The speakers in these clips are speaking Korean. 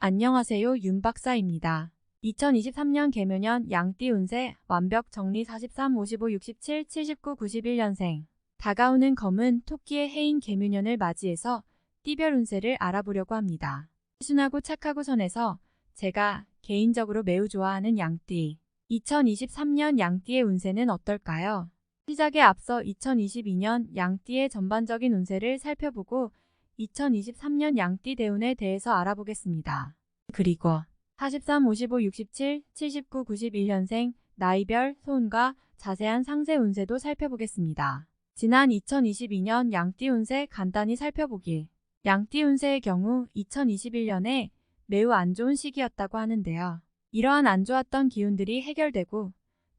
안녕하세요, 윤 박사입니다. 2023년 개묘년 양띠 운세 완벽 정리 43, 55, 67, 79, 91년생. 다가오는 검은 토끼의 해인 개묘년을 맞이해서 띠별 운세를 알아보려고 합니다. 순하고 착하고 선해서 제가 개인적으로 매우 좋아하는 양띠. 2023년 양띠의 운세는 어떨까요? 시작에 앞서 2022년 양띠의 전반적인 운세를 살펴보고 2023년 양띠 대운에 대해서 알아보겠습니다. 그리고 43, 55, 67, 79, 91년생 나이별 소운과 자세한 상세 운세도 살펴보겠습니다. 지난 2022년 양띠 운세 간단히 살펴보기. 양띠 운세의 경우 2021년에 매우 안 좋은 시기였다고 하는데요. 이러한 안 좋았던 기운들이 해결되고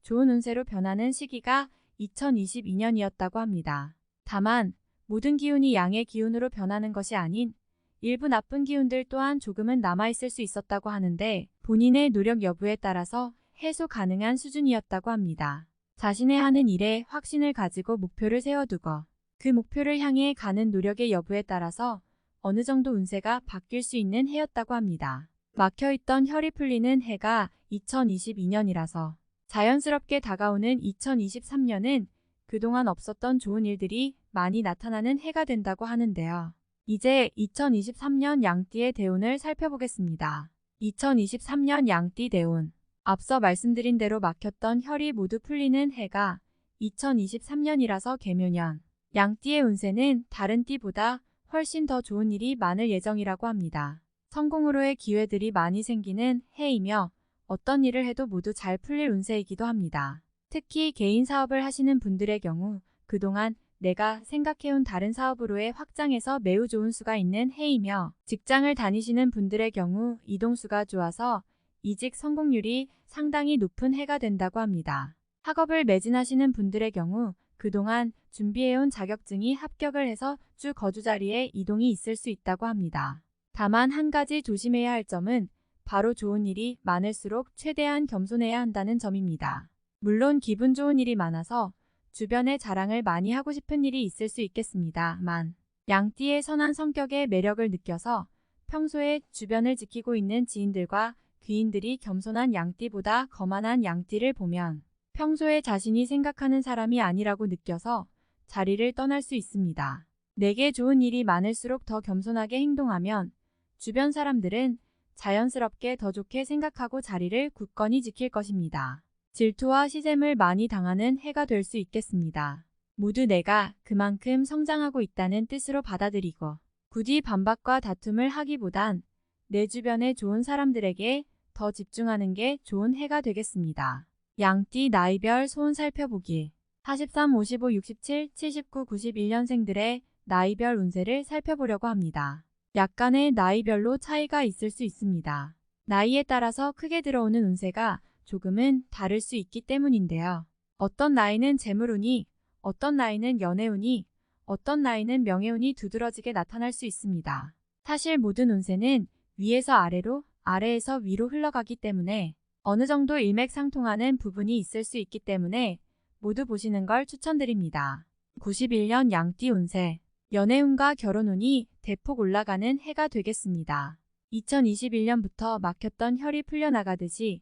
좋은 운세로 변하는 시기가 2022년이었다고 합니다. 다만 모든 기운이 양의 기운으로 변하는 것이 아닌 일부 나쁜 기운들 또한 조금은 남아있을 수 있었다고 하는데 본인의 노력 여부에 따라서 해소 가능한 수준이었다고 합니다. 자신의 하는 일에 확신을 가지고 목표를 세워두고 그 목표를 향해 가는 노력의 여부에 따라서 어느 정도 운세가 바뀔 수 있는 해였다고 합니다. 막혀있던 혈이 풀리는 해가 2022년이라서 자연스럽게 다가오는 2023년은 그동안 없었던 좋은 일들이 많이 나타나는 해가 된다고 하는데요. 이제 2023년 양띠의 대운을 살펴보겠습니다. 2023년 양띠 대운. 앞서 말씀드린 대로 막혔던 혈이 모두 풀리는 해가 2023년이라서 개묘년. 양띠의 운세는 다른 띠보다 훨씬 더 좋은 일이 많을 예정이라고 합니다. 성공으로의 기회들이 많이 생기는 해이며 어떤 일을 해도 모두 잘 풀릴 운세이기도 합니다. 특히 개인 사업을 하시는 분들의 경우 그동안 내가 생각해온 다른 사업으로의 확장에서 매우 좋은 수가 있는 해이며 직장을 다니시는 분들의 경우 이동수가 좋아서 이직 성공률이 상당히 높은 해가 된다고 합니다. 학업을 매진하시는 분들의 경우 그동안 준비해온 자격증이 합격을 해서 주 거주 자리에 이동이 있을 수 있다고 합니다. 다만 한 가지 조심해야 할 점은 바로 좋은 일이 많을수록 최대한 겸손해야 한다는 점입니다. 물론 기분 좋은 일이 많아서 주변에 자랑을 많이 하고 싶은 일이 있을 수 있겠습니다만 양띠의 선한 성격의 매력을 느껴서 평소에 주변을 지키고 있는 지인들과 귀인들이 겸손한 양띠보다 거만한 양띠를 보면 평소에 자신이 생각하는 사람이 아니라고 느껴서 자리를 떠날 수 있습니다. 내게 좋은 일이 많을수록 더 겸손하게 행동하면 주변 사람들은 자연스럽게 더 좋게 생각하고 자리를 굳건히 지킬 것입니다. 질투와 시샘을 많이 당하는 해가 될 수 있겠습니다. 모두 내가 그만큼 성장하고 있다는 뜻으로 받아들이고 굳이 반박과 다툼을 하기보단 내 주변의 좋은 사람들에게 더 집중하는 게 좋은 해가 되겠습니다. 양띠 나이별 소운 살펴보기. 43, 55, 67, 79, 91년생들의 나이별 운세를 살펴보려고 합니다. 약간의 나이별로 차이가 있을 수 있습니다. 나이에 따라서 크게 들어오는 운세가 조금은 다를 수 있기 때문인데요. 어떤 나이는 재물운이, 어떤 나이는 연애운이, 어떤 나이는 명예운이 두드러지게 나타날 수 있습니다. 사실 모든 운세는 위에서 아래로, 아래에서 위로 흘러가기 때문에 어느 정도 일맥상통하는 부분이 있을 수 있기 때문에 모두 보시는 걸 추천드립니다. 91년 양띠 운세. 연애운과 결혼운이 대폭 올라가는 해가 되겠습니다. 2021년부터 막혔던 혈이 풀려나가듯이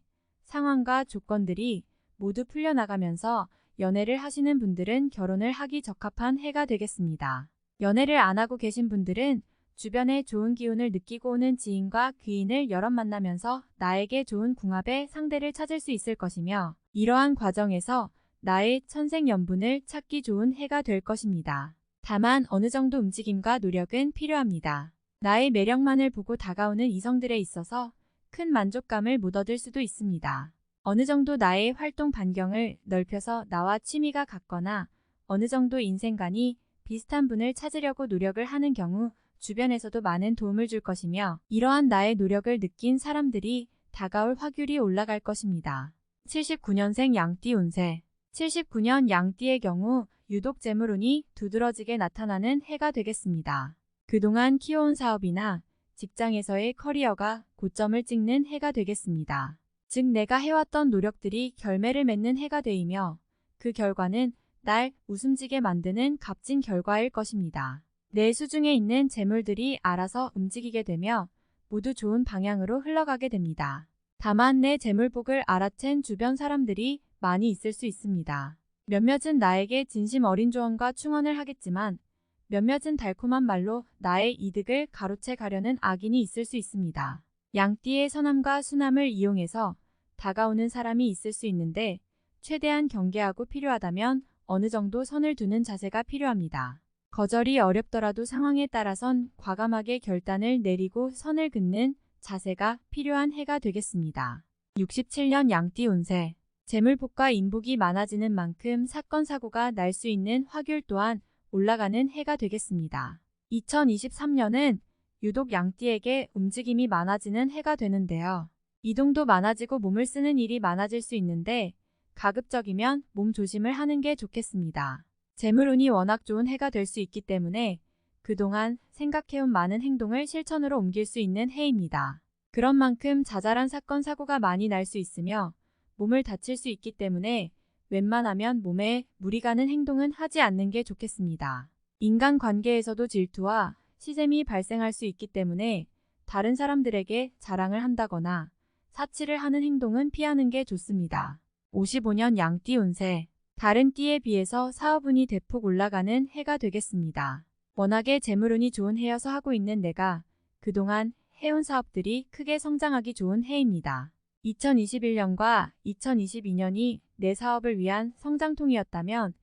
상황과 조건들이 모두 풀려나가면서 연애를 하시는 분들은 결혼을 하기 적합한 해가 되겠습니다. 연애를 안 하고 계신 분들은 주변에 좋은 기운을 느끼고 오는 지인과 귀인을 여럿 만나면서 나에게 좋은 궁합의 상대를 찾을 수 있을 것이며 이러한 과정에서 나의 천생연분을 찾기 좋은 해가 될 것입니다. 다만 어느 정도 움직임과 노력은 필요합니다. 나의 매력만을 보고 다가오는 이성들에 있어서 큰 만족감을 못 얻을 수도 있습니다. 어느 정도 나의 활동 반경을 넓혀서 나와 취미가 같거나 어느 정도 인생관이 비슷한 분을 찾으려고 노력을 하는 경우 주변에서도 많은 도움을 줄 것이며 이러한 나의 노력을 느낀 사람들이 다가올 확률이 올라갈 것입니다. 79년생 양띠 운세. 79년 양띠의 경우 유독 재물운이 두드러지게 나타나는 해가 되겠습니다. 그동안 키워온 사업이나 직장에서의 커리어가 고점을 찍는 해가 되겠습니다. 즉 내가 해왔던 노력들이 결매를 맺는 해가 되이며 그 결과는 날 웃음지게 만드는 값진 결과일 것입니다. 내 수중에 있는 재물들이 알아서 움직이게 되며 모두 좋은 방향으로 흘러가게 됩니다. 다만 내 재물복을 알아챈 주변 사람들이 많이 있을 수 있습니다. 몇몇은 나에게 진심 어린 조언과 충언을 하겠지만 몇몇은 달콤한 말로 나의 이득을 가로채 가려는 악인이 있을 수 있습니다. 양띠의 선함과 순함을 이용해서 다가오는 사람이 있을 수 있는데 최대한 경계하고 필요하다면 어느 정도 선을 두는 자세가 필요합니다. 거절이 어렵더라도 상황에 따라선 과감하게 결단을 내리고 선을 긋는 자세가 필요한 해가 되겠습니다. 67년 양띠 운세. 재물복과 인복이 많아지는 만큼 사건 사고가 날 수 있는 화균 또한 올라가는 해가 되겠습니다. 2023년은 유독 양띠에게 움직임이 많아지는 해가 되는데요. 이동도 많아지고 몸을 쓰는 일이 많아질 수 있는데 가급적이면 몸 조심을 하는 게 좋겠습니다. 재물운이 워낙 좋은 해가 될 수 있기 때문에 그동안 생각해온 많은 행동을 실천으로 옮길 수 있는 해입니다. 그런 만큼 자잘한 사건 사고가 많이 날 수 있으며 몸을 다칠 수 있기 때문에 웬만하면 몸에 무리 가는 행동은 하지 않는 게 좋겠습니다. 인간관계에서도 질투와 시샘이 발생할 수 있기 때문에 다른 사람들에게 자랑을 한다거나 사치를 하는 행동은 피하는 게 좋습니다. 55년 양띠 운세. 다른 띠에 비해서 사업운이 대폭 올라가는 해가 되겠습니다. 워낙에 재물운이 좋은 해여서 하고 있는 내가 그동안 해온 사업들이 크게 성장하기 좋은 해입니다. 2021년과 2022년이 내 사업을 위한 성장통이었다면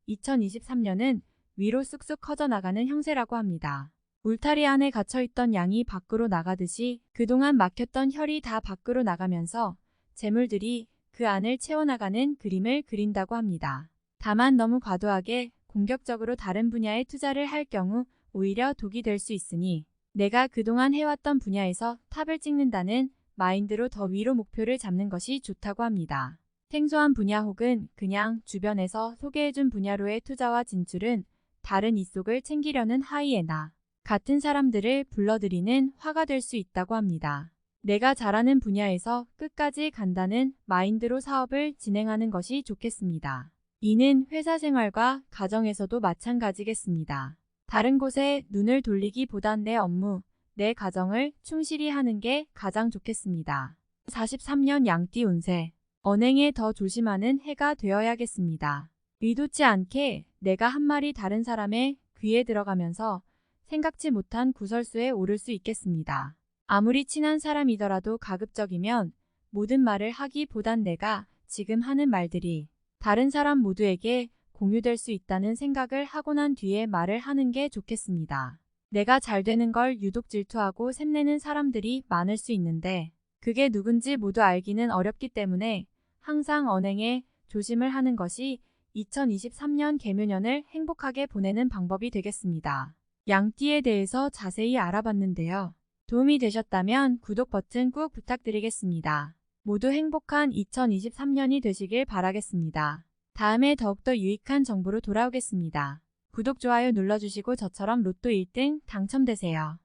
2023년은 위로 쑥쑥 커져나가는 형세라고 합니다. 울타리 안에 갇혀있던 양이 밖으로 나가듯이 그동안 막혔던 혈이 다 밖으로 나가면서 재물들이 그 안을 채워나가는 그림을 그린다고 합니다. 다만 너무 과도하게 공격적으로 다른 분야에 투자를 할 경우 오히려 독이 될 수 있으니 내가 그동안 해왔던 분야에서 탑을 찍는다는 마인드로 더 위로 목표를 잡는 것이 좋다고 합니다. 생소한 분야 혹은 그냥 주변에서 소개해준 분야로의 투자와 진출은 다른 이속을 챙기려는 하이에나 같은 사람들을 불러들이는 화가 될 수 있다고 합니다. 내가 잘하는 분야에서 끝까지 간다는 마인드로 사업을 진행하는 것이 좋겠습니다. 이는 회사 생활과 가정에서도 마찬가지겠습니다. 다른 곳에 눈을 돌리기보단 내 업무, 내 가정을 충실히 하는 게 가장 좋겠습니다. 43년 양띠 운세. 언행에 더 조심하는 해가 되어야겠습니다. 의도치 않게 내가 한 말이 다른 사람의 귀에 들어가면서 생각지 못한 구설수에 오를 수 있겠습니다. 아무리 친한 사람이더라도 가급적이면 모든 말을 하기보단 내가 지금 하는 말들이 다른 사람 모두에게 공유될 수 있다는 생각을 하고 난 뒤에 말을 하는 게 좋겠습니다. 내가 잘 되는 걸 유독 질투하고 샘내는 사람들이 많을 수 있는데 그게 누군지 모두 알기는 어렵기 때문에 항상 언행에 조심을 하는 것이 2023년 개묘년을 행복하게 보내는 방법이 되겠습니다. 양띠에 대해서 자세히 알아봤는데요. 도움이 되셨다면 구독 버튼 꾹 부탁드리겠습니다. 모두 행복한 2023년이 되시길 바라겠습니다. 다음에 더욱더 유익한 정보로 돌아오겠습니다. 구독, 좋아요 눌러주시고 저처럼 로또 1등 당첨되세요.